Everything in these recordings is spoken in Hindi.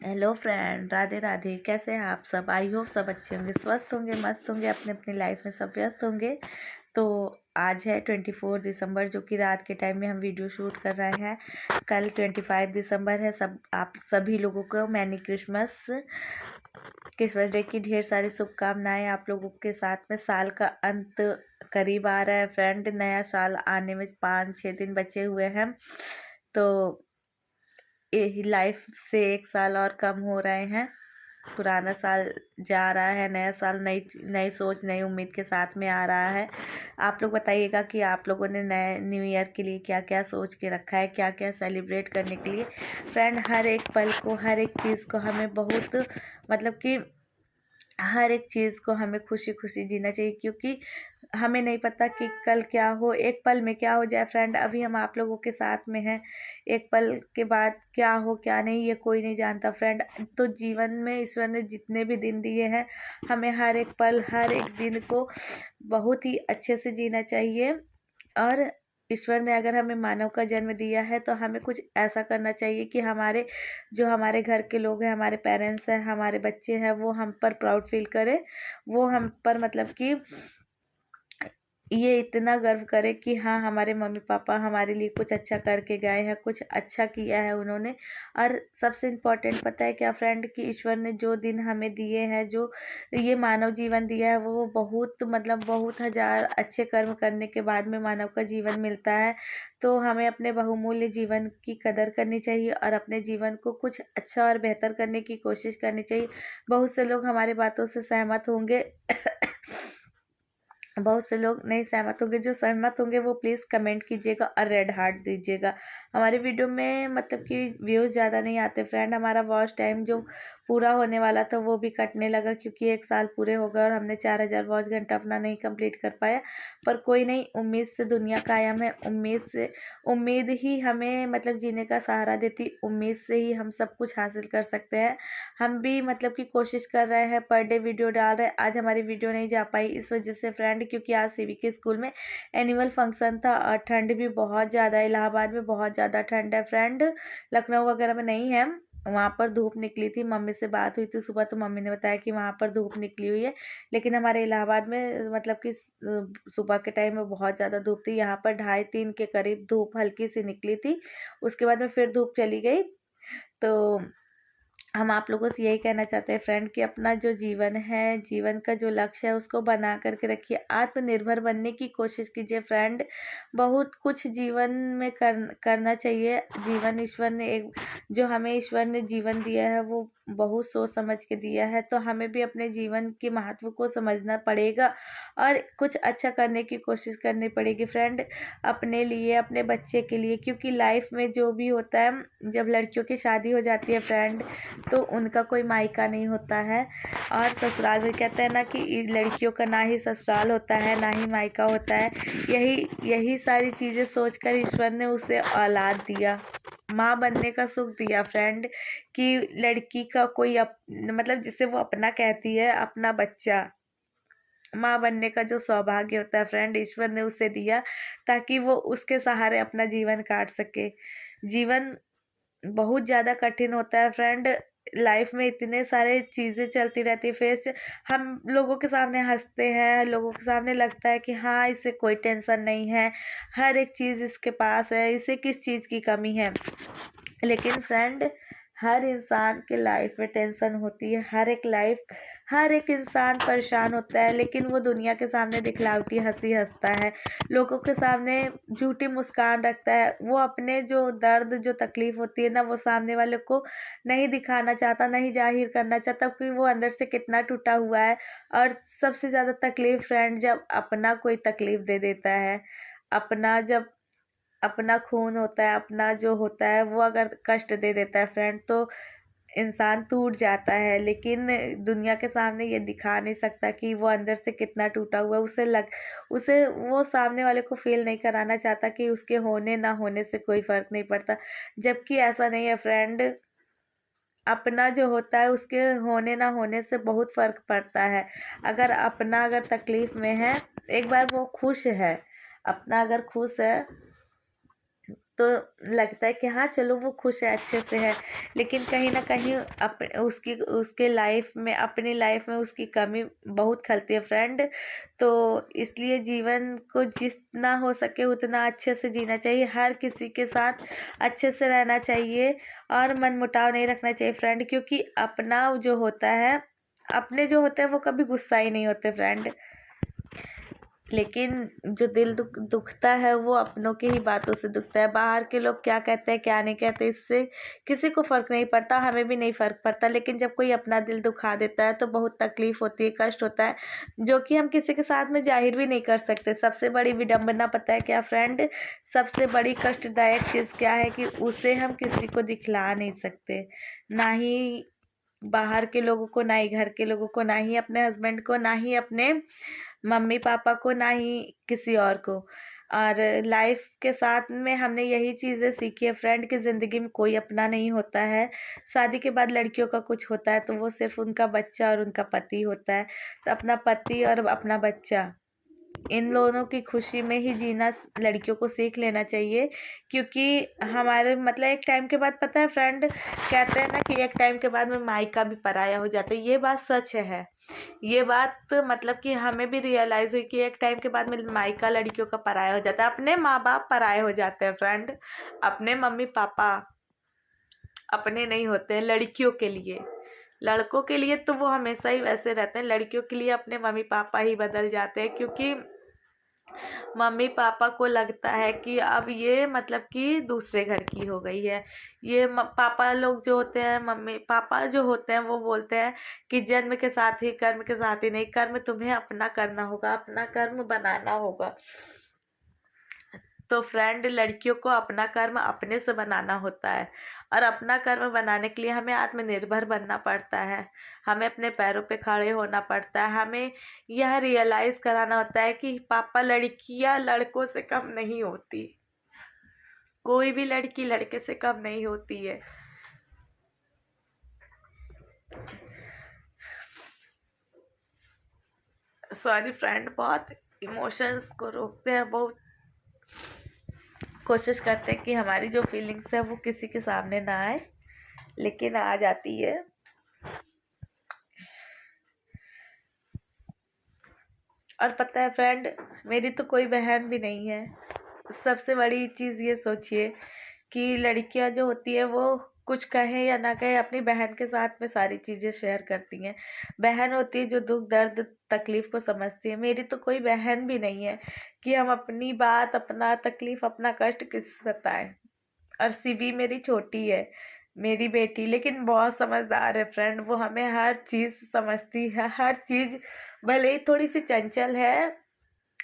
Hello friend, Radhe Radhe. कैसे हैं आप सब? आई होप सब अच्छे होंगे, स्वस्थ होंगे, मस्त होंगे, अपने अपनी लाइफ में सब व्यस्त होंगे। तो आज है 24 दिसंबर, जो कि रात के टाइम में हम वीडियो शूट कर रहे हैं। कल 25 दिसंबर है। सब आप सभी लोगों को मैनी क्रिसमस क्रिसमस डे की ढेर सारी शुभकामनाएं। आप लोगों के साथ में साल का अंत करीब आ रहा है फ्रेंड। नया साल आने में 5-6 दिन बचे हुए हैं। तो लाइफ से 1 साल और कम हो रहे हैं। पुराना साल जा रहा है, नया साल नई नई सोच नई उम्मीद के साथ में आ रहा है। आप लोग बताइएगा कि आप लोगों ने नए न्यू ईयर के लिए क्या क्या सोच के रखा है, क्या क्या सेलिब्रेट करने के लिए। फ्रेंड, हर एक पल को, हर एक चीज़ को हमें बहुत मतलब कि हर एक चीज़ को हमें खुशी खुशी जीना चाहिए, क्योंकि हमें नहीं पता कि कल क्या हो, एक पल में क्या हो जाए फ्रेंड। अभी हम आप लोगों के साथ में हैं, एक पल के बाद क्या हो क्या नहीं ये कोई नहीं जानता फ्रेंड। तो जीवन में ईश्वर ने जितने भी दिन दिए हैं, हमें हर एक पल हर एक दिन को बहुत ही अच्छे से जीना चाहिए। और ईश्वर ने अगर हमें मानव का जन्म दिया है तो हमें कुछ ऐसा करना चाहिए कि हमारे घर के लोग हैं, हमारे पेरेंट्स हैं, हमारे बच्चे हैं, वो हम पर प्राउड फील करें। वो हम पर मतलब कि ये इतना गर्व करे कि हाँ, हमारे मम्मी पापा हमारे लिए कुछ अच्छा करके गए हैं, कुछ अच्छा किया है उन्होंने। और सबसे इम्पोर्टेंट पता है क्या फ्रेंड, कि ईश्वर ने जो दिन हमें दिए हैं, जो ये मानव जीवन दिया है, वो बहुत मतलब बहुत हजार अच्छे कर्म करने के बाद में मानव का जीवन मिलता है। तो हमें अपने बहुमूल्य जीवन की कदर करनी चाहिए और अपने जीवन को कुछ अच्छा और बेहतर करने की कोशिश करनी चाहिए। बहुत से लोग हमारी बातों से सहमत होंगे बहुत से लोग नहीं सहमत होंगे। जो सहमत होंगे वो प्लीज़ कमेंट कीजिएगा और रेड हार्ट दीजिएगा। हमारे वीडियो में मतलब कि व्यूज़ ज़्यादा नहीं आते फ्रेंड। हमारा वॉच टाइम जो पूरा होने वाला था वो भी कटने लगा, क्योंकि 1 साल पूरे हो गए और हमने 4000 वॉच घंटा अपना नहीं कंप्लीट कर पाया। पर कोई नहीं, उम्मीद से दुनिया कायम है। उम्मीद ही हमें मतलब जीने का सहारा देती। उम्मीद से ही हम सब कुछ हासिल कर सकते हैं। हम भी मतलब कि कोशिश कर रहे हैं, पर डे वीडियो डाल रहे हैं। आज हमारी वीडियो नहीं जा पाई इस वजह से फ्रेंड, क्योंकि आज सीवीके स्कूल में एनुअल फंक्शन था और ठंड भी बहुत ज़्यादा है। इलाहाबाद में बहुत ज़्यादा ठंड है फ्रेंड, लखनऊ वगैरह में नहीं है। वहाँ पर धूप निकली थी। मम्मी से बात हुई थी सुबह, तो मम्मी ने बताया कि वहाँ पर धूप निकली हुई है। लेकिन हमारे इलाहाबाद में मतलब कि सुबह के टाइम में बहुत ज़्यादा धूप थी। यहाँ पर 2:30-3 के करीब धूप हल्की सी निकली थी, उसके बाद में फिर धूप चली गई। तो हम आप लोगों से यही कहना चाहते हैं फ्रेंड, कि अपना जो जीवन है, जीवन का जो लक्ष्य है, उसको बना करके रखिए। आत्मनिर्भर बनने की कोशिश कीजिए फ्रेंड। बहुत कुछ जीवन में करना चाहिए। जीवन ईश्वर ने जो हमें ईश्वर ने जीवन दिया है वो बहुत सोच समझ के दिया है। तो हमें भी अपने जीवन के महत्व को समझना पड़ेगा और कुछ अच्छा करने की कोशिश करनी पड़ेगी फ्रेंड, अपने लिए, अपने बच्चे के लिए। क्योंकि लाइफ में जो भी होता है, जब लड़कियों की शादी हो जाती है फ्रेंड, तो उनका कोई मायका नहीं होता है। और ससुराल भी कहते हैं ना कि लड़कियों का ना ही ससुराल होता है ना ही मायका होता है। यही सारी चीज़ें सोचकर ईश्वर ने उसे औलाद दिया, माँ बनने का सुख दिया फ्रेंड। कि लड़की का कोई मतलब जिसे वो अपना कहती है, अपना बच्चा, माँ बनने का जो सौभाग्य होता है फ्रेंड, ईश्वर ने उसे दिया ताकि वो उसके सहारे अपना जीवन काट सके। जीवन बहुत ज़्यादा कठिन होता है फ्रेंड। लाइफ में इतने सारे चीज़ें चलती रहती है फेस। हम लोगों के सामने हंसते हैं, लोगों के सामने लगता है कि हाँ, इसे कोई टेंशन नहीं है, हर एक चीज़ इसके पास है, इसे किस चीज़ की कमी है। लेकिन फ्रेंड, हर इंसान के लाइफ में टेंशन होती है। हर एक इंसान परेशान होता है, लेकिन वो दुनिया के सामने दिखलावटी हंसी हंसता है, लोगों के सामने झूठी मुस्कान रखता है। वो अपने जो दर्द जो तकलीफ होती है ना, वो सामने वाले को नहीं दिखाना चाहता, नहीं जाहिर करना चाहता कि वो अंदर से कितना टूटा हुआ है। और सबसे ज़्यादा तकलीफ फ्रेंड, जब अपना कोई तकलीफ दे देता है, जब अपना खून होता है, अपना जो होता है वो अगर कष्ट दे देता है फ्रेंड, तो इंसान टूट जाता है। लेकिन दुनिया के सामने ये दिखा नहीं सकता कि वो अंदर से कितना टूटा हुआ है। उसे वो सामने वाले को फील नहीं कराना चाहता कि उसके होने ना होने से कोई फर्क नहीं पड़ता। जबकि ऐसा नहीं है फ्रेंड, अपना जो होता है उसके होने ना होने से बहुत फर्क पड़ता है। अगर तकलीफ में है, एक बार वो खुश है, अपना अगर खुश है तो लगता है कि हाँ चलो वो खुश है, अच्छे से है, लेकिन कहीं ना कहीं उसकी उसके लाइफ में, अपनी लाइफ में उसकी कमी बहुत खलती है फ्रेंड। तो इसलिए जीवन को जितना हो सके उतना अच्छे से जीना चाहिए, हर किसी के साथ अच्छे से रहना चाहिए और मनमुटाव नहीं रखना चाहिए फ्रेंड, क्योंकि अपना जो होता है, अपने जो होते हैं वो कभी गुस्सा ही नहीं होते फ्रेंड, लेकिन जो दिल दुखता है वो अपनों की ही बातों से दुखता है। बाहर के लोग क्या कहते हैं क्या नहीं कहते इससे किसी को फर्क नहीं पड़ता, हमें भी नहीं फर्क पड़ता, लेकिन जब कोई अपना दिल दुखा देता है तो बहुत तकलीफ होती है, कष्ट होता है, जो कि हम किसी के साथ में जाहिर भी नहीं कर सकते। सबसे बड़ी विडंबना पता है क्या फ्रेंड? सबसे बड़ी कष्टदायक चीज क्या है कि उसे हम किसी को दिखला नहीं सकते, ना ही बाहर के लोगों को, ना ही घर के लोगों को, ना ही अपने हस्बैंड को, ना ही अपने मम्मी पापा को, ना ही किसी और को। और लाइफ के साथ में हमने यही चीज़ें सीखी है फ्रेंड कि ज़िंदगी में कोई अपना नहीं होता है। शादी के बाद लड़कियों का कुछ होता है तो वो सिर्फ उनका बच्चा और उनका पति होता है। तो अपना पति और अपना बच्चा, इन दोनों की खुशी में ही जीना लड़कियों को सीख लेना चाहिए, क्योंकि हमारे मतलब एक टाइम के बाद, पता है फ्रेंड, कहते हैं ना कि एक टाइम के बाद में मायका भी पराया हो जाता है। ये बात सच है। ये बात मतलब कि हमें भी रियलाइज हुई कि एक टाइम के बाद में मायका लड़कियों का पराया हो जाता है, अपने माँ बाप पराये हो जाते हैं फ्रेंड, अपने मम्मी पापा अपने नहीं होते हैं लड़कियों के लिए। लड़कों के लिए तो वो हमेशा ही वैसे रहते हैं, लड़कियों के लिए अपने मम्मी पापा ही बदल जाते हैं, क्योंकि मम्मी पापा को लगता है कि अब ये मतलब कि दूसरे घर की हो गई है। ये पापा लोग जो होते हैं, मम्मी पापा जो होते हैं, वो बोलते हैं कि जन्म के साथ ही कर्म के साथ ही नहीं, कर्म तुम्हें अपना करना होगा, अपना कर्म बनाना होगा। तो फ्रेंड, लड़कियों को अपना कर्म अपने से बनाना होता है, और अपना कर्म बनाने के लिए हमें आत्मनिर्भर बनना पड़ता है, हमें अपने पैरों पे खड़े होना पड़ता है, हमें यह रियलाइज कराना होता है कि पापा, लड़कियां लड़कों से कम नहीं होती, कोई भी लड़की लड़के से कम नहीं होती है। सॉरी फ्रेंड, बहुत इमोशंस को रोकते हैं, बहुत कोशिश करते हैं कि हमारी जो फीलिंग्स है वो किसी के सामने ना आए, लेकिन आ जाती है। और पता है फ्रेंड, मेरी तो कोई बहन भी नहीं है। सबसे बड़ी चीज़ ये सोचिए कि लड़कियां जो होती है वो कुछ कहे या ना कहे, अपनी बहन के साथ में सारी चीज़ें शेयर करती हैं। बहन होती है जो दुख दर्द तकलीफ को समझती है। मेरी तो कोई बहन भी नहीं है कि हम अपनी बात, अपना तकलीफ, अपना कष्ट किस बताएं। और सिवी मेरी छोटी है, मेरी बेटी, लेकिन बहुत समझदार है फ्रेंड, वो हमें हर चीज़ समझती है, हर चीज़। भले ही थोड़ी सी चंचल है,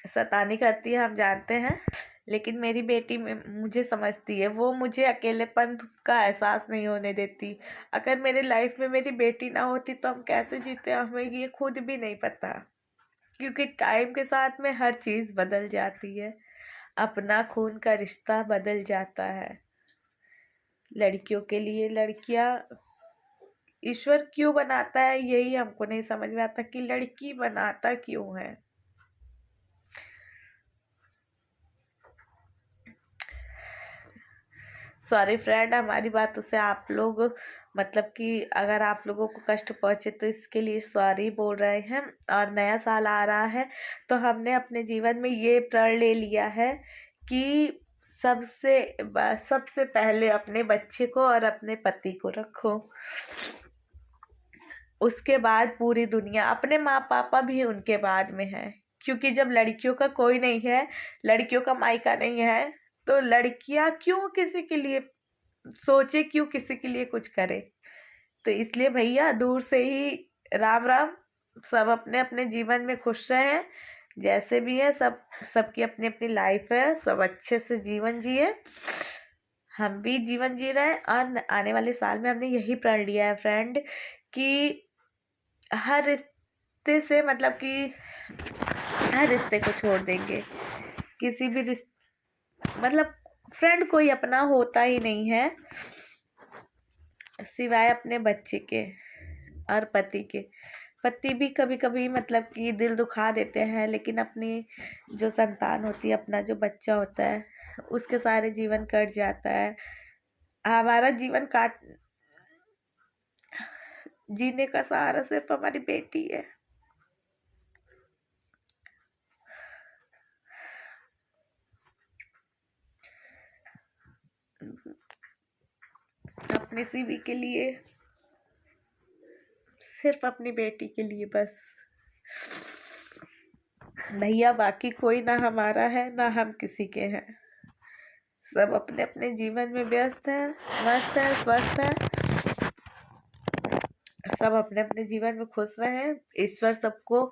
शैतानी करती है, हम जानते हैं, लेकिन मेरी बेटी मुझे समझती है, वो मुझे अकेलेपन का एहसास नहीं होने देती। अगर मेरे लाइफ में मेरी बेटी ना होती तो हम कैसे जीते, हमें ये खुद भी नहीं पता, क्योंकि टाइम के साथ में हर चीज़ बदल जाती है, अपना खून का रिश्ता बदल जाता है। लड़कियों के लिए लड़कियां ईश्वर क्यों बनाता है, यही हमको नहीं समझ में आता कि लड़की बनाता क्यों है। सॉरी फ्रेंड, हमारी बातों से आप लोग मतलब कि अगर आप लोगों को कष्ट पहुंचे तो इसके लिए सॉरी बोल रहे हैं। और नया साल आ रहा है तो हमने अपने जीवन में ये प्रण ले लिया है कि सबसे पहले अपने बच्चे को और अपने पति को रखो, उसके बाद पूरी दुनिया, अपने माँ पापा भी उनके बाद में है। क्योंकि जब लड़कियों का कोई नहीं है, लड़कियों का मायका नहीं है, तो लड़कियां क्यों किसी के लिए सोचे, क्यों किसी के लिए कुछ करे। तो इसलिए भैया दूर से ही राम राम, सब अपने अपने जीवन में खुश रहें, जैसे भी है, सबकी अपनी अपनी लाइफ है, सब अच्छे से जीवन जिए। हम भी जीवन जी रहे हैं, और आने वाले साल में हमने यही प्रण लिया है फ्रेंड कि हर रिश्ते से मतलब कि हर रिश्ते को छोड़ देंगे, किसी भी मतलब फ्रेंड कोई अपना होता ही नहीं है सिवाय अपने बच्चे के और पति के। पति भी कभी कभी मतलब कि दिल दुखा देते हैं, लेकिन अपनी जो संतान होती है, अपना जो बच्चा होता है, उसके सारे जीवन कट जाता है। हमारा जीवन काट जीने का सहारा सिर्फ हमारी बेटी है। अपने सीवी के लिए, सिर्फ अपनी बेटी के लिए बस। भैया बाकी कोई ना हमारा है ना हम किसी के हैं। सब अपने अपने जीवन में व्यस्त हैं, मस्त हैं, स्वस्थ हैं। सब अपने अपने जीवन में खुश रहें। ईश्वर सबको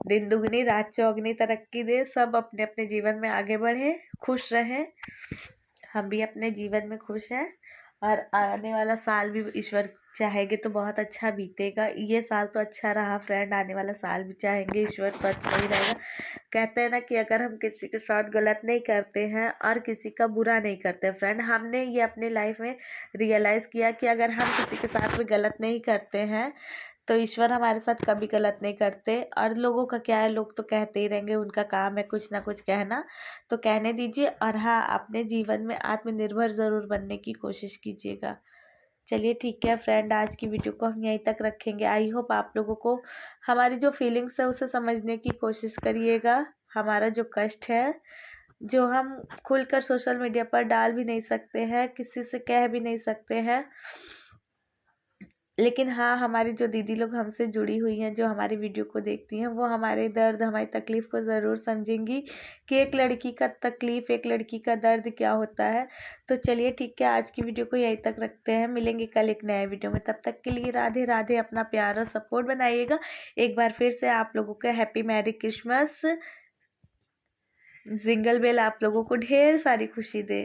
दिन दुगनी रात चौगनी तरक्की दे। सब अपने अपने जीवन में आगे बढ़े, खुश रहें। हम भी अपने जीवन में खुश हैं और आने वाला साल भी ईश्वर चाहेंगे तो बहुत अच्छा बीतेगा। ये साल तो अच्छा रहा फ्रेंड, आने वाला साल भी चाहेंगे ईश्वर तो अच्छा ही रहेगा। कहते हैं ना कि अगर हम किसी के साथ गलत नहीं करते हैं और किसी का बुरा नहीं करते फ्रेंड, हमने ये अपनी लाइफ में रियलाइज़ किया कि अगर हम किसी के साथ भी गलत नहीं करते हैं तो ईश्वर हमारे साथ कभी गलत नहीं करते। और लोगों का क्या है, लोग तो कहते ही रहेंगे, उनका काम है कुछ ना कुछ कहना, तो कहने दीजिए। और हाँ, अपने जीवन में आत्मनिर्भर ज़रूर बनने की कोशिश कीजिएगा। चलिए ठीक है फ्रेंड, आज की वीडियो को हम यहीं तक रखेंगे। आई होप आप लोगों को हमारी जो फीलिंग्स है उसे समझने की कोशिश करिएगा। हमारा जो कष्ट है, जो हम खुलकर सोशल मीडिया पर डाल भी नहीं सकते हैं, किसी से कह भी नहीं सकते हैं, लेकिन हाँ, हमारी जो दीदी लोग हमसे जुड़ी हुई हैं, जो हमारी वीडियो को देखती हैं, वो हमारे दर्द, हमारी तकलीफ़ को ज़रूर समझेंगी कि एक लड़की का तकलीफ़, एक लड़की का दर्द क्या होता है। तो चलिए ठीक है, आज की वीडियो को यहीं तक रखते हैं। मिलेंगे कल एक नए वीडियो में, तब तक के लिए राधे राधे। अपना प्यार और सपोर्ट बनाइएगा। एक बार फिर से आप लोगों का happy merry Christmas. Jingle bell आप लोगों को ढेर सारी खुशी दे।